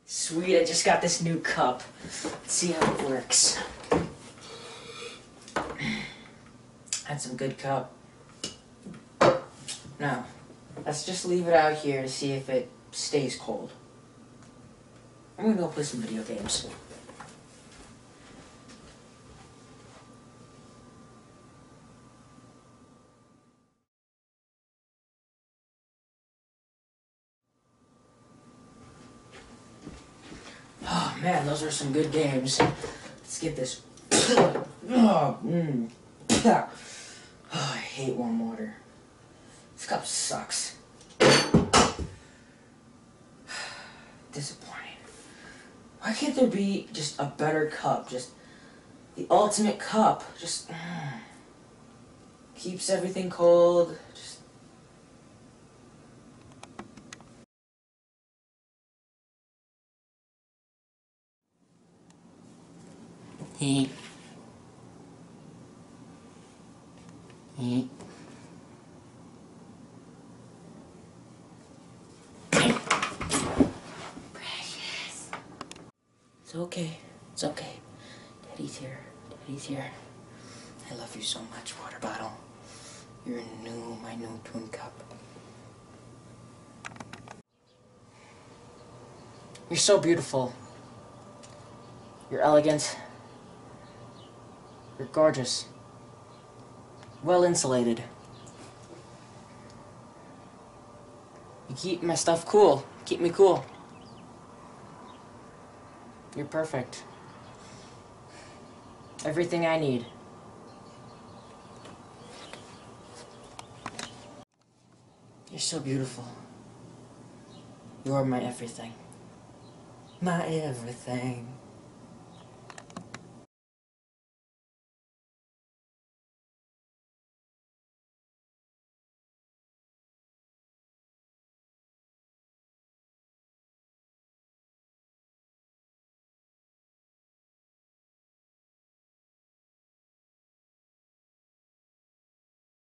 Sweet, I just got this new cup. Let's see how it works. That's some good cup. Now, let's just leave it out here to see if it stays cold. I'm gonna go play some video games. Oh man, those are some good games. Let's get this. Oh, I hate warm water. This cup sucks. Disappointing. Why can't there be just a better cup? Just the ultimate cup. Just keeps everything cold. Just Heat. Precious. It's okay. It's okay. Daddy's here. Daddy's here. I love you so much, water bottle. You're my new TuneCupe. You're so beautiful. You're elegant. You're gorgeous. Well insulated. You keep my stuff cool. Keep me cool. You're perfect. Everything I need. You're so beautiful. You're my everything. My everything.